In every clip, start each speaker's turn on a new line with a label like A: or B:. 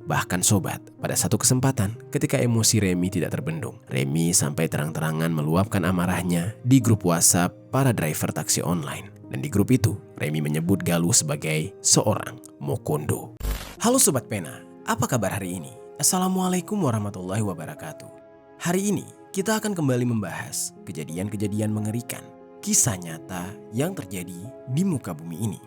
A: Bahkan sobat, pada satu kesempatan ketika emosi Remy tidak terbendung, Remy sampai terang-terangan meluapkan amarahnya di grup WhatsApp para driver taksi online. Dan di grup itu, Remy menyebut Galuh sebagai seorang mokondo. Halo Sobat Pena, apa kabar hari ini? Assalamualaikum warahmatullahi wabarakatuh. Hari ini kita akan kembali membahas kejadian-kejadian mengerikan, kisah nyata yang terjadi di muka bumi ini.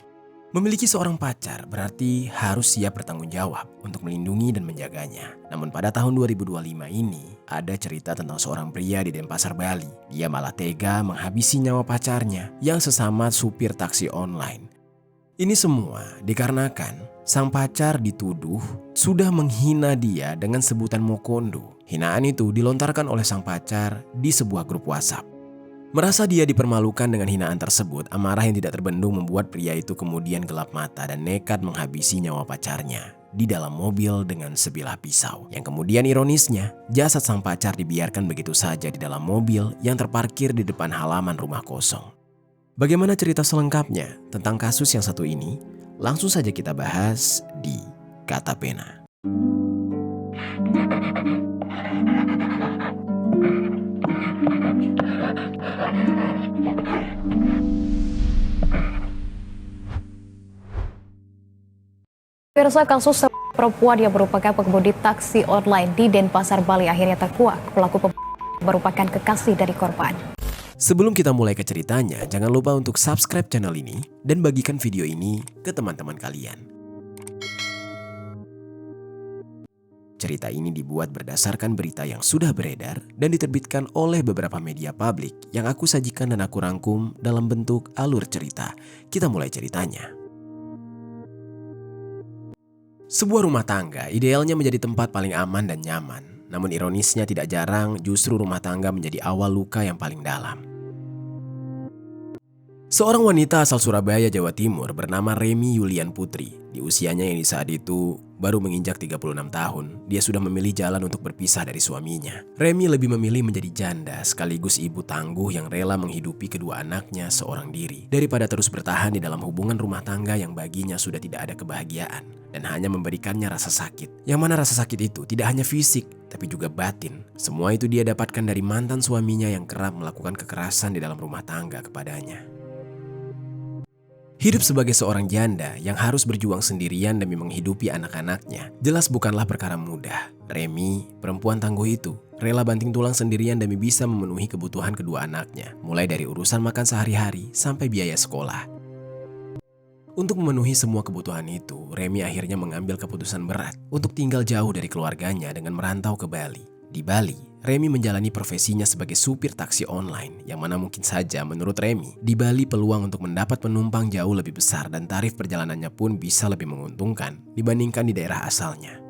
A: Memiliki seorang pacar berarti harus siap bertanggung jawab untuk melindungi dan menjaganya. Namun pada tahun 2025 ini ada cerita tentang seorang pria di Denpasar, Bali. Dia malah tega menghabisi nyawa pacarnya yang sesama supir taksi online. Ini semua dikarenakan sang pacar dituduh sudah menghina dia dengan sebutan mokondo. Hinaan itu dilontarkan oleh sang pacar di sebuah grup WhatsApp. Merasa dia dipermalukan dengan hinaan tersebut, amarah yang tidak terbendung membuat pria itu kemudian gelap mata dan nekat menghabisi nyawa pacarnya di dalam mobil dengan sebilah pisau. Yang kemudian ironisnya, jasad sang pacar dibiarkan begitu saja di dalam mobil yang terparkir di depan halaman rumah kosong. Bagaimana cerita selengkapnya tentang kasus yang satu ini? Langsung saja kita bahas di Kata Pena.
B: Pemirsa, kasus perempuan yang merupakan pengemudi taksi online di Denpasar, Bali akhirnya terkuak. Pelaku merupakan kekasih dari korban.
A: Sebelum kita mulai ke ceritanya, jangan lupa untuk subscribe channel ini dan bagikan video ini ke teman-teman kalian. Cerita ini dibuat berdasarkan berita yang sudah beredar dan diterbitkan oleh beberapa media publik yang aku sajikan dan aku rangkum dalam bentuk alur cerita. Kita mulai ceritanya. Sebuah rumah tangga idealnya menjadi tempat paling aman dan nyaman. Namun ironisnya tidak jarang justru rumah tangga menjadi awal luka yang paling dalam. Seorang wanita asal Surabaya, Jawa Timur bernama Remy Yulian Putri. Di usianya yang di saat itu baru menginjak 36 tahun, dia sudah memilih jalan untuk berpisah dari suaminya. Remy lebih memilih menjadi janda sekaligus ibu tangguh yang rela menghidupi kedua anaknya seorang diri daripada terus bertahan di dalam hubungan rumah tangga yang baginya sudah tidak ada kebahagiaan dan hanya memberikannya rasa sakit. Yang mana rasa sakit itu tidak hanya fisik tapi juga batin. Semua itu dia dapatkan dari mantan suaminya yang kerap melakukan kekerasan di dalam rumah tangga kepadanya. Hidup sebagai seorang janda yang harus berjuang sendirian demi menghidupi anak-anaknya jelas bukanlah perkara mudah. Remy, perempuan tangguh itu, rela banting tulang sendirian demi bisa memenuhi kebutuhan kedua anaknya, mulai dari urusan makan sehari-hari sampai biaya sekolah. Untuk memenuhi semua kebutuhan itu, Remy akhirnya mengambil keputusan berat untuk tinggal jauh dari keluarganya dengan merantau ke Bali. Di Bali, Remy menjalani profesinya sebagai supir taksi online, yang mana mungkin saja menurut Remy, di Bali peluang untuk mendapat penumpang jauh lebih besar dan tarif perjalanannya pun bisa lebih menguntungkan dibandingkan di daerah asalnya.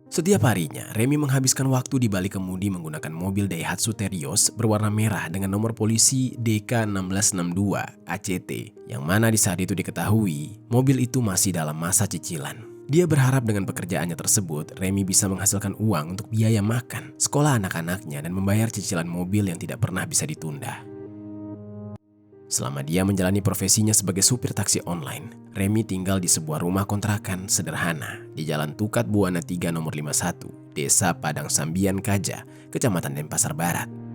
A: Setiap harinya, Remy menghabiskan waktu di Bali kemudi menggunakan mobil Daihatsu Terios berwarna merah dengan nomor polisi DK1662 ACT, yang mana di saat itu diketahui mobil itu masih dalam masa cicilan. Dia berharap dengan pekerjaannya tersebut, Remy bisa menghasilkan uang untuk biaya makan, sekolah anak-anaknya, dan membayar cicilan mobil yang tidak pernah bisa ditunda. Selama dia menjalani profesinya sebagai supir taksi online, Remy tinggal di sebuah rumah kontrakan sederhana di Jalan Tukat Buana 3 nomor 51, Desa Padang Sambian Kaja, Kecamatan Denpasar Barat.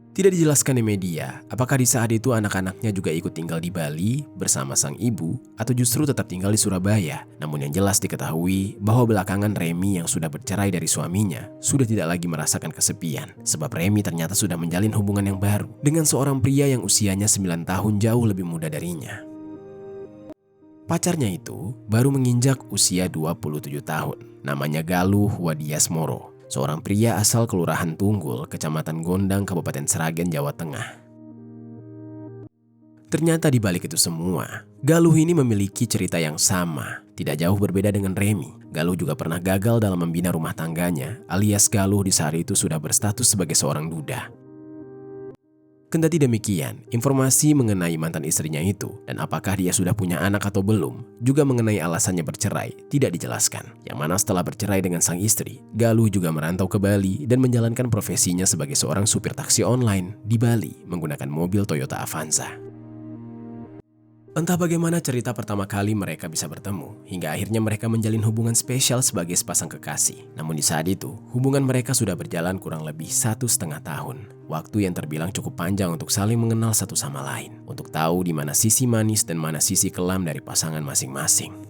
A: Tidak dijelaskan di media apakah di saat itu anak-anaknya juga ikut tinggal di Bali bersama sang ibu atau justru tetap tinggal di Surabaya. Namun yang jelas diketahui bahwa belakangan Remy yang sudah bercerai dari suaminya sudah tidak lagi merasakan kesepian. Sebab Remy ternyata sudah menjalin hubungan yang baru dengan seorang pria yang usianya 9 tahun jauh lebih muda darinya. Pacarnya itu baru menginjak usia 27 tahun. Namanya Galuh Wadiasmoro. Seorang pria asal Kelurahan Tunggul, Kecamatan Gondang, Kabupaten Sragen, Jawa Tengah. Ternyata di balik itu semua, Galuh ini memiliki cerita yang sama, tidak jauh berbeda dengan Remy. Galuh juga pernah gagal dalam membina rumah tangganya, alias Galuh di saat itu sudah berstatus sebagai seorang duda. Kendati demikian, informasi mengenai mantan istrinya itu dan apakah dia sudah punya anak atau belum, juga mengenai alasannya bercerai, tidak dijelaskan. Yang mana setelah bercerai dengan sang istri, Galuh juga merantau ke Bali dan menjalankan profesinya sebagai seorang supir taksi online di Bali menggunakan mobil Toyota Avanza. Entah bagaimana cerita pertama kali mereka bisa bertemu, hingga akhirnya mereka menjalin hubungan spesial sebagai sepasang kekasih. Namun di saat itu, hubungan mereka sudah berjalan kurang lebih 1,5 tahun. Waktu yang terbilang cukup panjang untuk saling mengenal satu sama lain, untuk tahu di mana sisi manis dan mana sisi kelam dari pasangan masing-masing.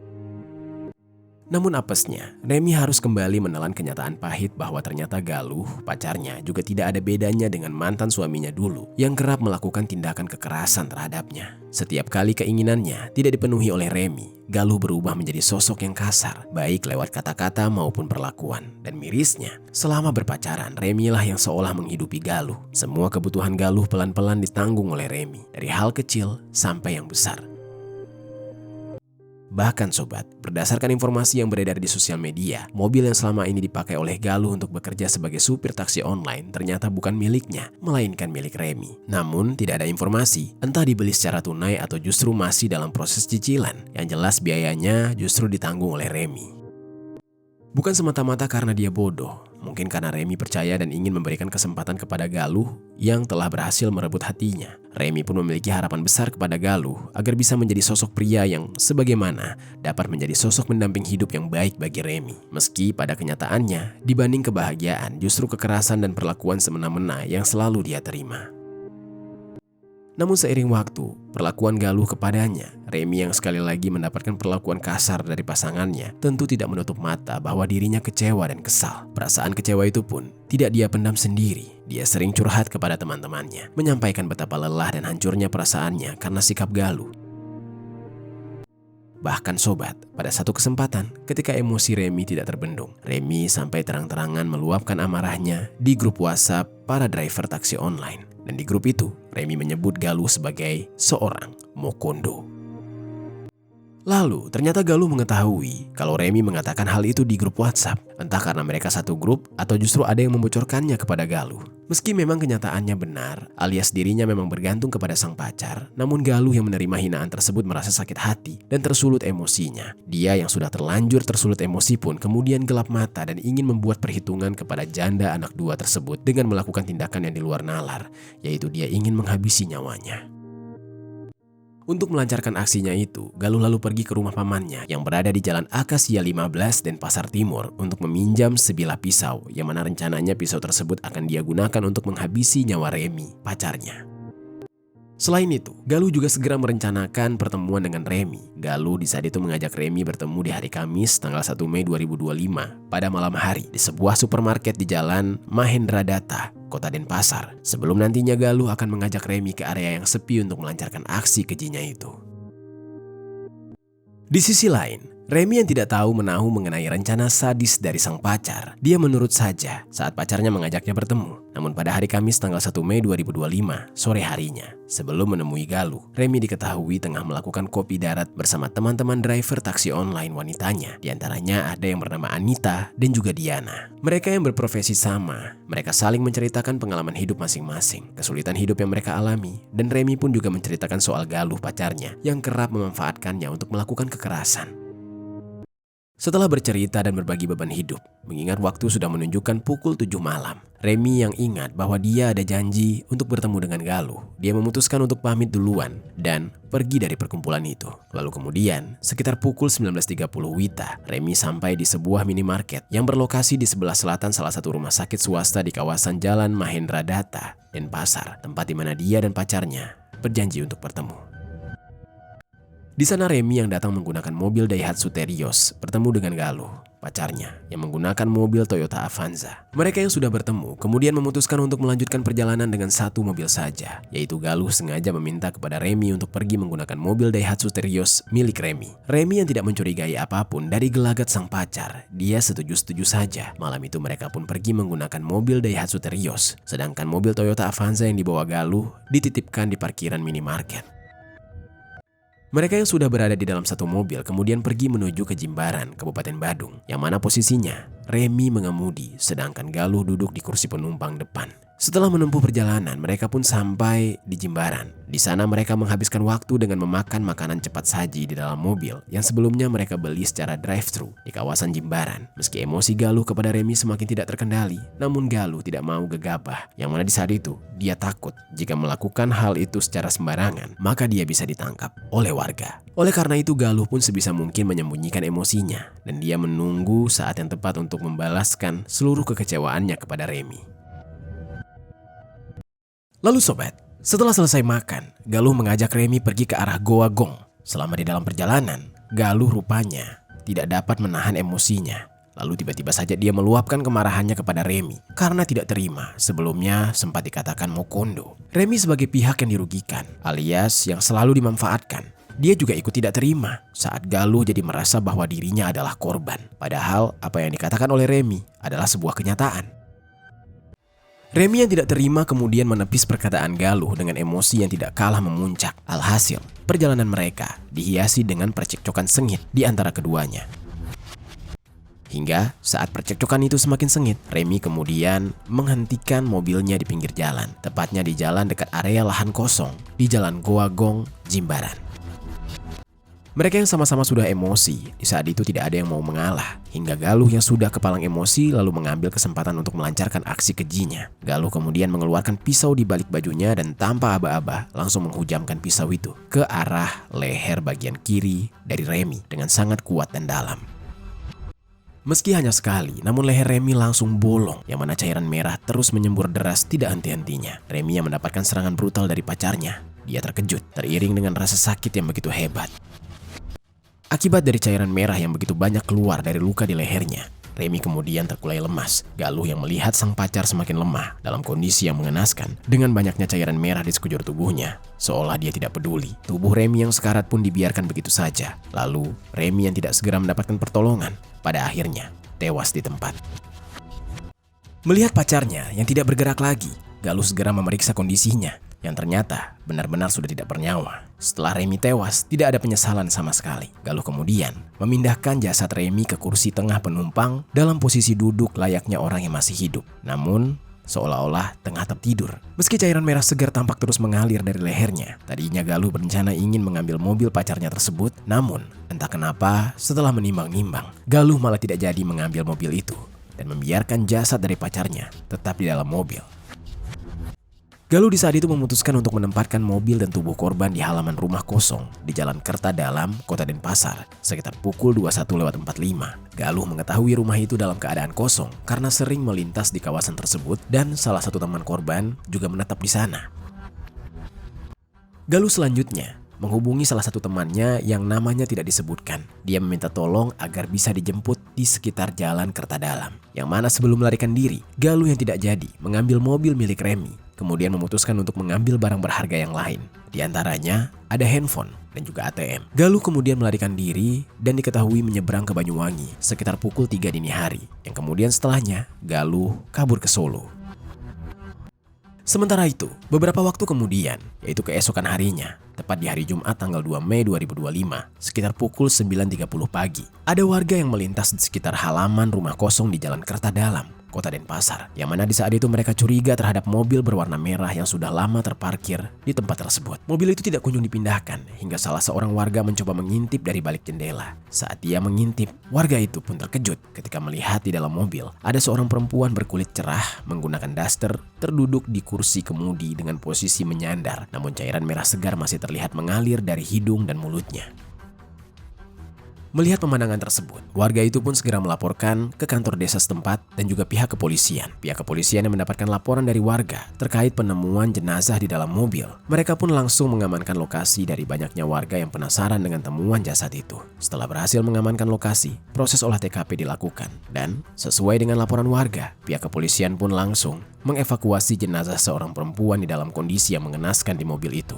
A: Namun apesnya, Remy harus kembali menelan kenyataan pahit bahwa ternyata Galuh, pacarnya, juga tidak ada bedanya dengan mantan suaminya dulu yang kerap melakukan tindakan kekerasan terhadapnya. Setiap kali keinginannya tidak dipenuhi oleh Remy, Galuh berubah menjadi sosok yang kasar, baik lewat kata-kata maupun perlakuan. Dan mirisnya, selama berpacaran, Remy lah yang seolah menghidupi Galuh. Semua kebutuhan Galuh pelan-pelan ditanggung oleh Remy, dari hal kecil sampai yang besar. Bahkan sobat, berdasarkan informasi yang beredar di sosial media, mobil yang selama ini dipakai oleh Galuh untuk bekerja sebagai supir taksi online ternyata bukan miliknya, melainkan milik Remy. Namun tidak ada informasi, entah dibeli secara tunai atau justru masih dalam proses cicilan. Yang jelas biayanya justru ditanggung oleh Remy. Bukan semata-mata karena dia bodoh, mungkin karena Remy percaya dan ingin memberikan kesempatan kepada Galuh yang telah berhasil merebut hatinya. Remy pun memiliki harapan besar kepada Galuh agar bisa menjadi sosok pria yang sebagaimana dapat menjadi sosok pendamping hidup yang baik bagi Remy. Meski pada kenyataannya, dibanding kebahagiaan, justru kekerasan dan perlakuan semena-mena yang selalu dia terima. Namun seiring waktu, perlakuan Galuh kepadanya, Remy yang sekali lagi mendapatkan perlakuan kasar dari pasangannya, tentu tidak menutup mata bahwa dirinya kecewa dan kesal. Perasaan kecewa itu pun tidak dia pendam sendiri. Dia sering curhat kepada teman-temannya, menyampaikan betapa lelah dan hancurnya perasaannya karena sikap Galuh. Bahkan sobat, pada satu kesempatan ketika emosi Remy tidak terbendung, Remy sampai terang-terangan meluapkan amarahnya di grup WhatsApp para driver taksi online. Dan di grup itu, Remy menyebut Galuh sebagai seorang mokondo. Lalu, ternyata Galuh mengetahui kalau Remy mengatakan hal itu di grup WhatsApp. Entah karena mereka satu grup atau justru ada yang membocorkannya kepada Galuh. Meski memang kenyataannya benar, alias dirinya memang bergantung kepada sang pacar, namun Galuh yang menerima hinaan tersebut merasa sakit hati dan tersulut emosinya. Dia yang sudah terlanjur tersulut emosi pun kemudian gelap mata dan ingin membuat perhitungan kepada janda anak dua tersebut dengan melakukan tindakan yang di luar nalar, yaitu dia ingin menghabisi nyawanya. Untuk melancarkan aksinya itu, Galuh lalu pergi ke rumah pamannya yang berada di Jalan Akasia 15 Denpasar Timur untuk meminjam sebilah pisau yang mana rencananya pisau tersebut akan dia gunakan untuk menghabisi nyawa Remy, pacarnya. Selain itu, Galuh juga segera merencanakan pertemuan dengan Remy. Galuh di saat itu mengajak Remy bertemu di hari Kamis tanggal 1 Mei 2025 pada malam hari di sebuah supermarket di Jalan Mahendradatta, Kota Denpasar. Sebelum nantinya Galuh akan mengajak Remy ke area yang sepi untuk melancarkan aksi kejinya itu. Di sisi lain, Remy yang tidak tahu menahu mengenai rencana sadis dari sang pacar, dia menurut saja saat pacarnya mengajaknya bertemu. Namun pada hari Kamis tanggal 1 Mei 2025, sore harinya, sebelum menemui Galuh, Remy diketahui tengah melakukan kopi darat bersama teman-teman driver taksi online wanitanya. Di antaranya ada yang bernama Anita dan juga Diana. Mereka yang berprofesi sama, mereka saling menceritakan pengalaman hidup masing-masing, kesulitan hidup yang mereka alami, dan Remy pun juga menceritakan soal Galuh pacarnya yang kerap memanfaatkannya untuk melakukan kekerasan. Setelah bercerita dan berbagi beban hidup, mengingat waktu sudah menunjukkan pukul 7 malam, Remy yang ingat bahwa dia ada janji untuk bertemu dengan Galuh. Dia memutuskan untuk pamit duluan dan pergi dari perkumpulan itu. Lalu kemudian, sekitar pukul 19.30 WITA, Remy sampai di sebuah minimarket yang berlokasi di sebelah selatan salah satu rumah sakit swasta di kawasan Jalan Mahendradatta, Denpasar, tempat di mana dia dan pacarnya berjanji untuk bertemu. Di sana Remy yang datang menggunakan mobil Daihatsu Terios bertemu dengan Galuh, pacarnya, yang menggunakan mobil Toyota Avanza. Mereka yang sudah bertemu kemudian memutuskan untuk melanjutkan perjalanan dengan satu mobil saja, yaitu Galuh sengaja meminta kepada Remy untuk pergi menggunakan mobil Daihatsu Terios milik Remy. Remy yang tidak mencurigai apapun dari gelagat sang pacar, dia setuju-setuju saja. Malam itu mereka pun pergi menggunakan mobil Daihatsu Terios, sedangkan mobil Toyota Avanza yang dibawa Galuh dititipkan di parkiran minimarket. Mereka yang sudah berada di dalam satu mobil kemudian pergi menuju ke Jimbaran, Kabupaten Badung, yang mana posisinya Remy mengemudi sedangkan Galuh duduk di kursi penumpang depan. Setelah menempuh perjalanan, mereka pun sampai di Jimbaran. Di sana mereka menghabiskan waktu dengan memakan makanan cepat saji di dalam mobil yang sebelumnya mereka beli secara drive-thru di kawasan Jimbaran. Meski emosi Galuh kepada Remy semakin tidak terkendali, namun Galuh tidak mau gegabah. Yang mana di saat itu, dia takut jika melakukan hal itu secara sembarangan, maka dia bisa ditangkap oleh warga. Oleh karena itu, Galuh pun sebisa mungkin menyembunyikan emosinya dan dia menunggu saat yang tepat untuk membalaskan seluruh kekecewaannya kepada Remy. Lalu sobat, setelah selesai makan, Galuh mengajak Remy pergi ke arah Goa Gong. Selama di dalam perjalanan, Galuh rupanya tidak dapat menahan emosinya. Lalu tiba-tiba saja dia meluapkan kemarahannya kepada Remy karena tidak terima sebelumnya sempat dikatakan Mokondo. Remy sebagai pihak yang dirugikan alias yang selalu dimanfaatkan. Dia juga ikut tidak terima saat Galuh jadi merasa bahwa dirinya adalah korban. Padahal apa yang dikatakan oleh Remy adalah sebuah kenyataan. Remy yang tidak terima kemudian menepis perkataan Galuh dengan emosi yang tidak kalah memuncak. Alhasil, perjalanan mereka dihiasi dengan percekcokan sengit di antara keduanya. Hingga saat percekcokan itu semakin sengit, Remy kemudian menghentikan mobilnya di pinggir jalan, tepatnya di jalan dekat area lahan kosong di Jalan Goa Gong, Jimbaran. Mereka yang sama-sama sudah emosi, di saat itu tidak ada yang mau mengalah. Hingga Galuh yang sudah kepalang emosi lalu mengambil kesempatan untuk melancarkan aksi kejinya. Galuh kemudian mengeluarkan pisau di balik bajunya dan tanpa aba-aba langsung menghujamkan pisau itu ke arah leher bagian kiri dari Remy dengan sangat kuat dan dalam. Meski hanya sekali, namun leher Remy langsung bolong yang mana cairan merah terus menyembur deras tidak henti-hentinya. Remy yang mendapatkan serangan brutal dari pacarnya. Dia terkejut, teriring dengan rasa sakit yang begitu hebat. Akibat dari cairan merah yang begitu banyak keluar dari luka di lehernya, Remy kemudian terkulai lemas. Galuh yang melihat sang pacar semakin lemah dalam kondisi yang mengenaskan dengan banyaknya cairan merah di sekujur tubuhnya. Seolah dia tidak peduli. Tubuh Remy yang sekarat pun dibiarkan begitu saja. Lalu Remy yang tidak segera mendapatkan pertolongan pada akhirnya tewas di tempat. Melihat pacarnya yang tidak bergerak lagi, Galuh segera memeriksa kondisinya yang ternyata benar-benar sudah tidak bernyawa. Setelah Remy tewas, tidak ada penyesalan sama sekali. Galuh kemudian memindahkan jasad Remy ke kursi tengah penumpang dalam posisi duduk layaknya orang yang masih hidup. Namun, seolah-olah tengah tertidur. Meski cairan merah segar tampak terus mengalir dari lehernya, tadinya Galuh berencana ingin mengambil mobil pacarnya tersebut. Namun, entah kenapa setelah menimbang-nimbang, Galuh malah tidak jadi mengambil mobil itu dan membiarkan jasad dari pacarnya tetap di dalam mobil. Galuh di saat itu memutuskan untuk menempatkan mobil dan tubuh korban di halaman rumah kosong di Jalan Kerta Dalam, Kota Denpasar, sekitar pukul 21.45. Galuh mengetahui rumah itu dalam keadaan kosong karena sering melintas di kawasan tersebut dan salah satu teman korban juga menetap di sana. Galuh selanjutnya menghubungi salah satu temannya yang namanya tidak disebutkan. Dia meminta tolong agar bisa dijemput di sekitar Jalan Kerta Dalam, yang mana sebelum melarikan diri, Galuh yang tidak jadi mengambil mobil milik Remy, kemudian memutuskan untuk mengambil barang berharga yang lain. Di antaranya ada handphone dan juga ATM. Galuh kemudian melarikan diri dan diketahui menyeberang ke Banyuwangi sekitar pukul 3 dini hari, yang kemudian setelahnya Galuh kabur ke Solo. Sementara itu, beberapa waktu kemudian, yaitu keesokan harinya, tepat di hari Jumat tanggal 2 Mei 2025, sekitar pukul 9.30 pagi, ada warga yang melintas di sekitar halaman rumah kosong di Jalan Kerta Dalam, Kota Denpasar, yang mana di saat itu mereka curiga terhadap mobil berwarna merah yang sudah lama terparkir di tempat tersebut. Mobil itu tidak kunjung dipindahkan hingga salah seorang warga mencoba mengintip dari balik jendela. Saat dia mengintip, warga itu pun terkejut ketika melihat di dalam mobil ada seorang perempuan berkulit cerah menggunakan daster terduduk di kursi kemudi dengan posisi menyandar, namun cairan merah segar masih terlihat mengalir dari hidung dan mulutnya. Melihat pemandangan tersebut, warga itu pun segera melaporkan ke kantor desa setempat dan juga pihak kepolisian. Pihak kepolisian yang mendapatkan laporan dari warga terkait penemuan jenazah di dalam mobil. Mereka pun langsung mengamankan lokasi dari banyaknya warga yang penasaran dengan temuan jasad itu. Setelah berhasil mengamankan lokasi, proses olah TKP dilakukan. Dan sesuai dengan laporan warga, pihak kepolisian pun langsung mengevakuasi jenazah seorang perempuan di dalam kondisi yang mengenaskan di mobil itu.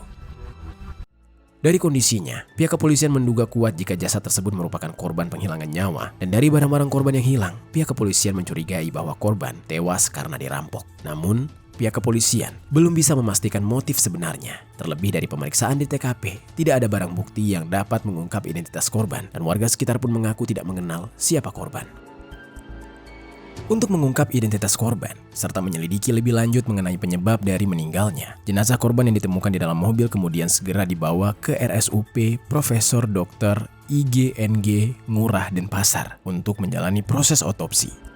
A: Dari kondisinya, pihak kepolisian menduga kuat jika jasad tersebut merupakan korban penghilangan nyawa. Dan dari barang-barang korban yang hilang, pihak kepolisian mencurigai bahwa korban tewas karena dirampok. Namun, pihak kepolisian belum bisa memastikan motif sebenarnya. Terlebih dari pemeriksaan di TKP, tidak ada barang bukti yang dapat mengungkap identitas korban. Dan warga sekitar pun mengaku tidak mengenal siapa korban. Untuk mengungkap identitas korban, serta menyelidiki lebih lanjut mengenai penyebab dari meninggalnya, jenazah korban yang ditemukan di dalam mobil kemudian segera dibawa ke RSUP Profesor Dr. IGNG Ngurah Denpasar untuk menjalani proses otopsi.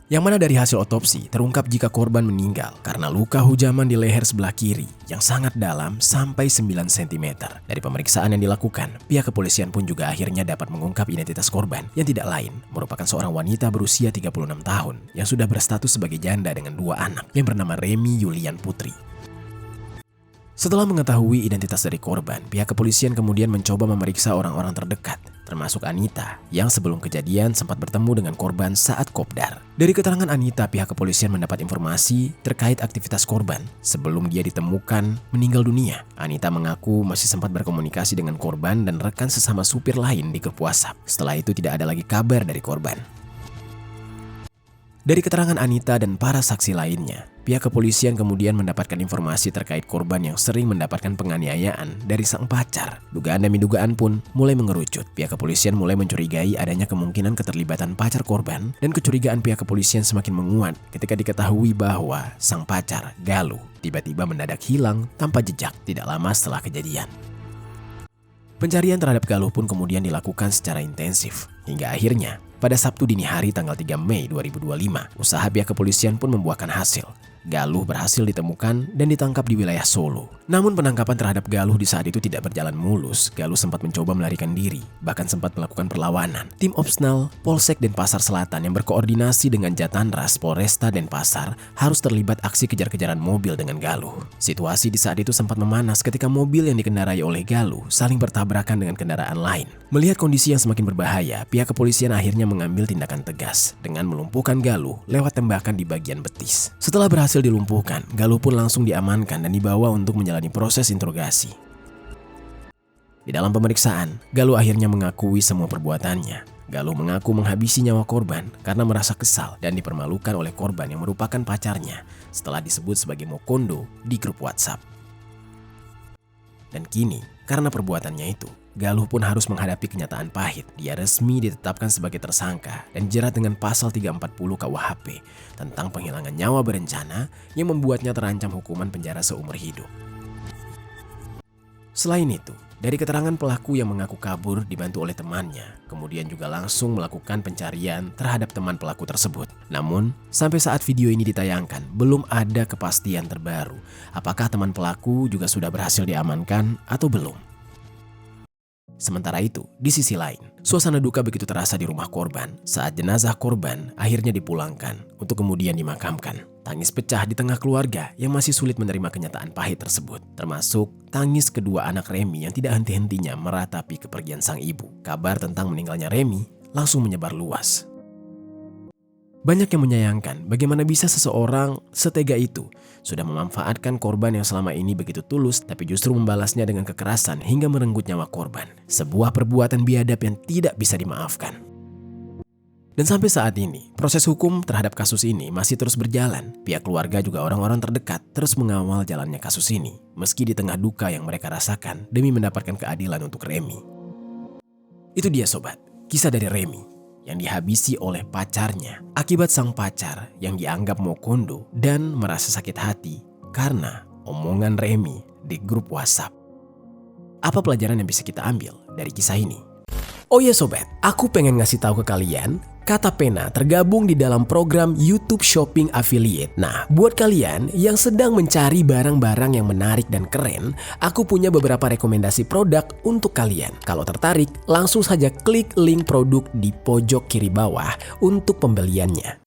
A: Yang mana dari hasil otopsi terungkap jika korban meninggal karena luka hujaman di leher sebelah kiri yang sangat dalam sampai 9 cm. Dari pemeriksaan yang dilakukan, pihak kepolisian pun juga akhirnya dapat mengungkap identitas korban yang tidak lain merupakan seorang wanita berusia 36 tahun yang sudah berstatus sebagai janda dengan 2 anak yang bernama Remy Yulian Putri. Setelah mengetahui identitas dari korban, pihak kepolisian kemudian mencoba memeriksa orang-orang terdekat, termasuk Anita, yang sebelum kejadian sempat bertemu dengan korban saat kopdar. Dari keterangan Anita, pihak kepolisian mendapat informasi terkait aktivitas korban sebelum dia ditemukan meninggal dunia. Anita mengaku masih sempat berkomunikasi dengan korban dan rekan sesama supir lain di grup WhatsApp. Setelah itu tidak ada lagi kabar dari korban. Dari keterangan Anita dan para saksi lainnya, pihak kepolisian kemudian mendapatkan informasi terkait korban yang sering mendapatkan penganiayaan dari sang pacar. Dugaan demi dugaan pun mulai mengerucut. Pihak kepolisian mulai mencurigai adanya kemungkinan keterlibatan pacar korban, dan kecurigaan pihak kepolisian semakin menguat ketika diketahui bahwa sang pacar, Galuh, tiba-tiba mendadak hilang tanpa jejak tidak lama setelah kejadian. Pencarian terhadap Galuh pun kemudian dilakukan secara intensif, hingga akhirnya pada Sabtu dini hari tanggal 3 Mei 2025, usaha pihak kepolisian pun membuahkan hasil. Galuh berhasil ditemukan dan ditangkap di wilayah Solo. Namun penangkapan terhadap Galuh di saat itu tidak berjalan mulus. Galuh sempat mencoba melarikan diri, bahkan sempat melakukan perlawanan. Tim Opsnal Polsek Denpasar Selatan yang berkoordinasi dengan Jatanras Polresta Denpasar harus terlibat aksi kejar-kejaran mobil dengan Galuh. Situasi di saat itu sempat memanas ketika mobil yang dikendarai oleh Galuh saling bertabrakan dengan kendaraan lain. Melihat kondisi yang semakin berbahaya, pihak kepolisian akhirnya mengambil tindakan tegas dengan melumpuhkan Galuh lewat tembakan di bagian betis. Setelah berhasil dilumpuhkan, Galuh pun langsung diamankan dan dibawa untuk menjalani proses interogasi. Di dalam pemeriksaan, Galuh akhirnya mengakui semua perbuatannya. Galuh mengaku menghabisi nyawa korban karena merasa kesal dan dipermalukan oleh korban yang merupakan pacarnya setelah disebut sebagai Mokondo di grup WhatsApp. Dan kini, karena perbuatannya itu, Galuh pun harus menghadapi kenyataan pahit. Dia resmi ditetapkan sebagai tersangka dan dijerat dengan pasal 340 KUHP tentang penghilangan nyawa berencana yang membuatnya terancam hukuman penjara seumur hidup. Selain itu, dari keterangan pelaku yang mengaku kabur dibantu oleh temannya, kemudian juga langsung melakukan pencarian terhadap teman pelaku tersebut. Namun, sampai saat video ini ditayangkan, belum ada kepastian terbaru apakah teman pelaku juga sudah berhasil diamankan atau belum. Sementara itu, di sisi lain, suasana duka begitu terasa di rumah korban saat jenazah korban akhirnya dipulangkan untuk kemudian dimakamkan. Tangis pecah di tengah keluarga yang masih sulit menerima kenyataan pahit tersebut, termasuk tangis kedua anak Remy yang tidak henti-hentinya meratapi kepergian sang ibu. Kabar tentang meninggalnya Remy langsung menyebar luas. Banyak yang menyayangkan bagaimana bisa seseorang setega itu sudah memanfaatkan korban yang selama ini begitu tulus, tapi justru membalasnya dengan kekerasan hingga merenggut nyawa korban. Sebuah perbuatan biadab yang tidak bisa dimaafkan. Dan sampai saat ini, proses hukum terhadap kasus ini masih terus berjalan. Pihak keluarga juga orang-orang terdekat terus mengawal jalannya kasus ini, meski di tengah duka yang mereka rasakan demi mendapatkan keadilan untuk Remy. Itu dia sobat, kisah dari Remy yang dihabisi oleh pacarnya akibat sang pacar yang dianggap Mokondo dan merasa sakit hati karena omongan Remy di grup WhatsApp. Apa pelajaran yang bisa kita ambil dari kisah ini? Oh ya sobat, aku pengen ngasih tahu ke kalian, Kata Pena tergabung di dalam program YouTube Shopping Affiliate. Nah, buat kalian yang sedang mencari barang-barang yang menarik dan keren, aku punya beberapa rekomendasi produk untuk kalian. Kalau tertarik, langsung saja klik link produk di pojok kiri bawah untuk pembeliannya.